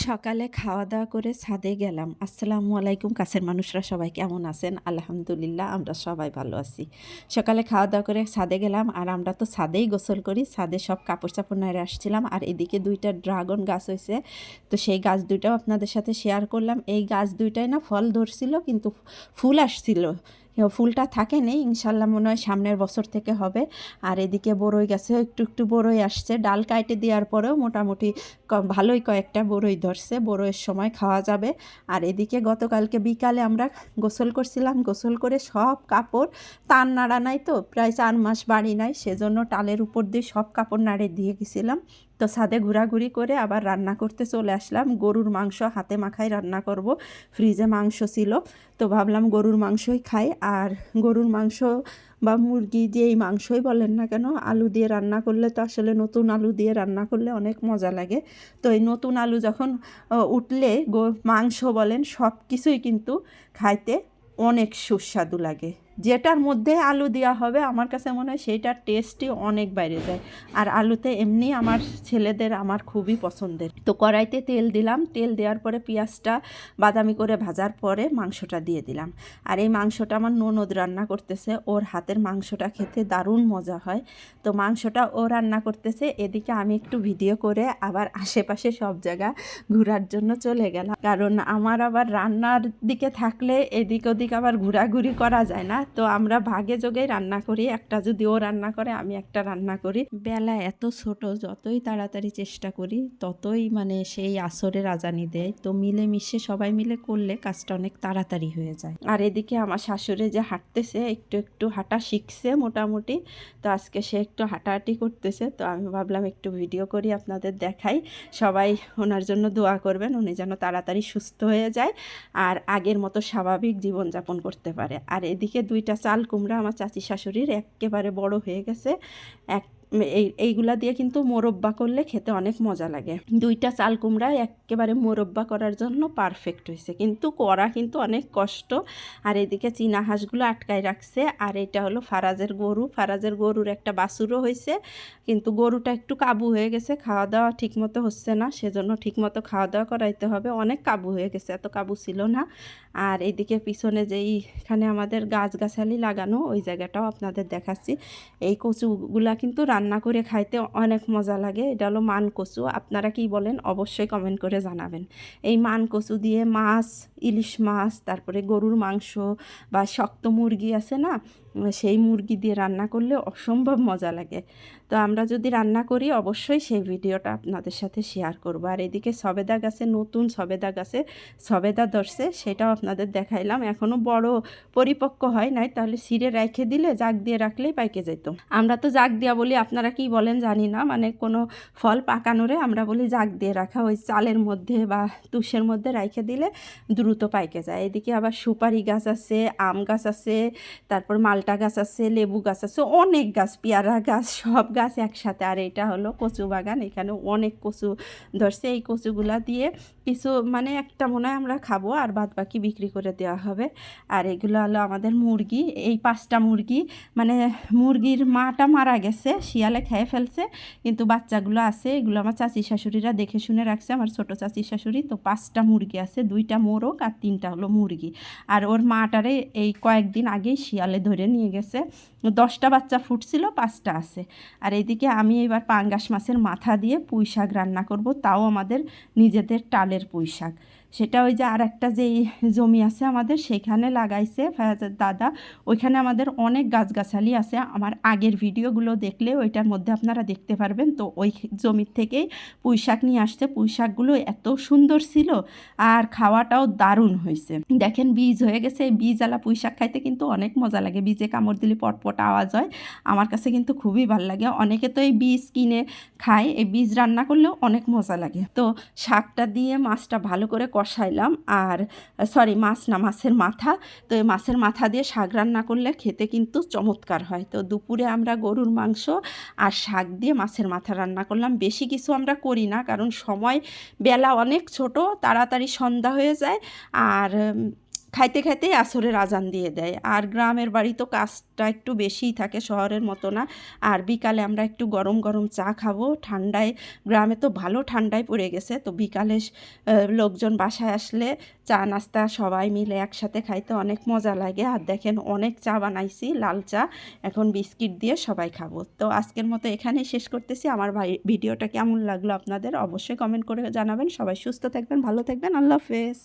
সকালে খাওয়া দাওয়া করে ছাদে গেলাম। আসসালামু আলাইকুম, কাছের মানুষরা সবাই কেমন আছেন? আলহামদুলিল্লাহ আমরা সবাই ভালো আছি। সকালে খাওয়া দাওয়া করে ছাদে গেলাম, আর আমরা তো ছাদেই গোসল করি। ছাদে সব কাপড় চাপড় নাড়ে আসছিলাম, আর এদিকে দুইটা ড্রাগন গাছ হয়েছে, তো সেই গাছ দুইটাও আপনাদের সাথে শেয়ার করলাম। এই গাছ দুইটাই না ফল ধরছিল, কিন্তু ফুল আসছিল, ফুলটা থাকেনি। ইনশাল্লাহ মনে হয় সামনের বছর থেকে হবে। আর এদিকে বড়ই গাছে একটু একটু বড়ই আসছে, ডাল কাটে দেওয়ার পরেও মোটামুটি ভালোই কয়েকটা বড়ই ধরছে, বড়ইয়ের সময় খাওয়া যাবে। আর এদিকে গতকালকে বিকালে আমরা গোসল করছিলাম, গোসল করে সব কাপড়, তার নাড়া নাই তো, প্রায় 4 মাস বাড়ি নাই, সেজন্য টালের উপর দিয়ে সব কাপড় নাড়ে দিয়ে গেছিলাম। তো ছাদে ঘোরাঘুরি করে আবার রান্না করতে চলে আসলাম। গরুর মাংস হাতে মাখাই রান্না করব, ফ্রিজে মাংস ছিল, তো ভাবলাম গরুর মাংসই খাই। আর গরুর মাংস বা মুরগি যেই মাংসই বলেন না কেন, আলু দিয়ে রান্না করলে তো আসলে নতুন আলু দিয়ে রান্না করলে অনেক মজা লাগে। তো এই নতুন আলু যখন উঠলে মাংস বলেন সব কিছুই কিন্তু খাইতে অনেক সুস্বাদু লাগে। যেটার মধ্যে আলু দেওয়া হবে আমার কাছে মনে হয় সেইটার টেস্টই অনেক বাইরে যায়। আর আলুতে এমনি আমার ছেলেদের আমার খুবই পছন্দের। তো কড়াইতে তেল দিলাম, তেল দেওয়ার পরে পেঁয়াজটা বাদামি করে ভাজার পরে মাংসটা দিয়ে দিলাম। আর এই মাংসটা আমার ননদ রান্না করতেছে, ওর হাতের মাংসটা খেতে দারুণ মজা হয়। তো মাংসটা ও রান্না করতেছে, এদিকে আমি একটু ভিডিও করে আবার আশেপাশে সব জায়গা ঘোরার জন্য চলে গেলাম, কারণ আমার আবার রান্নার দিকে থাকলে এদিক ওদিক আবার ঘোরাঘুরি করা যায় না। তো আমরা ভাগে যোগেই রান্না করি, একটা যদি ও রান্না করে আমি একটা রান্না করি। বেলা এত ছোট, যতই তাড়াতাড়ি চেষ্টা করি ততই মানে সেই আসরের আজানি দেয়। তো মিলেমিশে সবাই মিলে করলে কাজটা অনেক তাড়াতাড়ি হয়ে যায়। আর এদিকে আমার শাশুড়ি যে হাঁটতেছে, একটু একটু হাঁটা শিখছে মোটামুটি, তো আজকে সে একটু হাঁটাহাঁটি করতেছে। তো আমি ভাবলাম একটু ভিডিও করি আপনাদের দেখাই। সবাই ওনার জন্য দোয়া করবেন, উনি যেন তাড়াতাড়ি সুস্থ হয়ে যায় আর আগের মতো স্বাভাবিক জীবনযাপন করতে পারে। আর এদিকে দুইটা চাল কুমড়া আমার চাচি শাশুড়ির একেবারে বড় হয়ে গেছে, এইগুলা দিয়ে কিন্তু মোরব্বা করলে খেতে অনেক মজা লাগে। দুইটা চাল কুমড়া একেবারে মোরব্বা করার জন্য পারফেক্ট হয়েছে, কিন্তু করা কিন্তু অনেক কষ্ট। আর এদিকে চীনা হাঁসগুলো আটকায় রাখছে। আর এটা হলো ফারাজের গরু, ফারাজের গরুর একটা বাছুরও হয়েছে, কিন্তু গরুটা একটু কাবু হয়ে গেছে, খাওয়া দাওয়া ঠিকমতো হচ্ছে না, সেজন্য ঠিকমতো খাওয়া দাওয়া করাইতে হবে। অনেক কাবু হয়ে গেছে, এত কাবু ছিল না। আর এদিকে পিছনে যেইখানে আমাদের গাছগাছালি লাগানো, ওই জায়গাটাও আপনাদের দেখাচ্ছি। এই কচুগুলা কিন্তু রান্না করে খাইতে অনেক মজা লাগে। এটা হলো মান কচু, আপনারা কি বলেন অবশ্যই কমেন্ট করে জানাবেন। এই মান কচু দিয়ে মাছ, ইলিশ মাছ, তারপরে গরুর মাংস বা শক্ত মুরগি আছে না, সেই মুরগি দিয়ে রান্না করলে অসম্ভব মজা লাগে। তো আমরা যদি রান্না করি অবশ্যই সেই ভিডিওটা আপনাদের সাথে শেয়ার করব। আর এদিকে সবেদা গাছে, নতুন সবেদা গাছে সবেদা ধরছে, সেটাও আপনাদের দেখাইলাম। এখনও বড় পরিপক্ক হয় নাই, তাহলে ছিঁড়ে রেখে দিলে জাগ দিয়ে রাখলেই পাইকে যেত। আমরা তো জাগ দিয়া বলি, আপনারা কি বলেন জানি না, মানে কোনো ফল পাকানোরে আমরা বলি জাগ দিয়ে রাখা। ওই চালের মধ্যে বা তুষের মধ্যে রেখে দিলে দ্রুত পাইকে যায়। এদিকে আবার সুপারি গাছ আছে, আম গাছ আছে, তারপর মালটা গাছ আছে, লেবু গাছ আছে, অনেক গাছ, পেয়ারা গাছ, সব গাছ একসাথে। আর এটা হলো কচু বাগান, এখানে অনেক কচু ধরছে। এই কচুগুলা দিয়ে কিছু মানে একটা মনে হয় আমরা খাবো, আর বাদ বাকি বিক্রি করে দেওয়া হবে। আর এগুলো হলো আমাদের মুরগি, এই 5টা মুরগি, মানে মুরগির মাটা মারা গেছে, শিয়ালে খেয়ে ফেলছে, কিন্তু বাচ্চাগুলো আছে। এগুলো আমার চাচি শাশুড়িরা দেখে শুনে রাখছে, আমার ছোটো চাচি শাশুড়ি। তো 5টা মুরগি আছে, 2টা মোরগ আর 3টা হলো মুরগি। আর ওর মাটারে এই কয়েকদিন আগেই শিয়ালে ধরে নিয়ে গেছে। 10টা বাচ্চা ফুটছিল, 5টা আছে। আর এইদিকে আমি এবার পাঙ্গাস মাছের মাথা দিয়ে পুঁই শাক রান্না করব, তাও আমাদের নিজেদের টালের পুঁই শাক। সেটা ওই যে আর একটা যেই জমি আছে আমাদের, সেখানে লাগাইছে ফায়াজের দাদা। ওইখানে আমাদের অনেক গাছগাছালি আছে, আমার আগের ভিডিওগুলো দেখলে ওইটার মধ্যে আপনারা দেখতে পারবেন। তো ওই জমির থেকেই পুঁই শাক নিয়ে আসছে। পুঁই শাকগুলো এত সুন্দর ছিল, আর খাওয়াটাও দারুণ হয়েছে। দেখেন বীজ হয়ে গেছে, এই বীজওয়ালা পুঁই শাক খাইতে কিন্তু অনেক মজা লাগে, বীজে কামড় দিলে পটপট আওয়াজ হয়, আমার কাছে কিন্তু খুবই ভালো লাগে। অনেকে তো এই বীজ কিনে খায়, এই বীজ রান্না করলেও অনেক মজা লাগে। তো শাকটা দিয়ে মাছটা ভালো করে কষাইলাম, আর সরি মাছ না, মাছের মাথা। তো এই মাছের মাথা দিয়ে শাক রান্না করলে খেতে কিন্তু চমৎকার হয়। তো দুপুরে আমরা গরুর মাংস আর শাক দিয়ে মাছের মাথা রান্না করলাম। বেশি কিছু আমরা করি না, কারণ সময় বেলা অনেক ছোট, তাড়াতাড়ি সন্ধ্যা হয়ে যায়, আর খাইতে খাইতেই আসরের আজান দিয়ে দেয়। আর গ্রামের বাড়ি তো কাজটা একটু বেশিই থাকে, শহরের মতো না। আর বিকালে আমরা একটু গরম গরম চা খাবো ঠান্ডায়, গ্রামে তো ভালো ঠান্ডায় পড়ে গেছে, তো বিকালে লোকজন বাসায় আসলে চা নাস্তা সবাই মিলে একসাথে খাইতে অনেক মজা লাগে। আর দেখেন অনেক চা বানাইছি, লাল চা, এখন বিস্কিট দিয়ে সবাই খাবো। তো আজকের মতো এখানেই শেষ করতেছি। আমার ভিডিওটা কেমন লাগলো আপনাদের অবশ্যই কমেন্ট করে জানাবেন। সবাই সুস্থ থাকবেন, ভালো থাকবেন, আল্লাহ হাফেজ।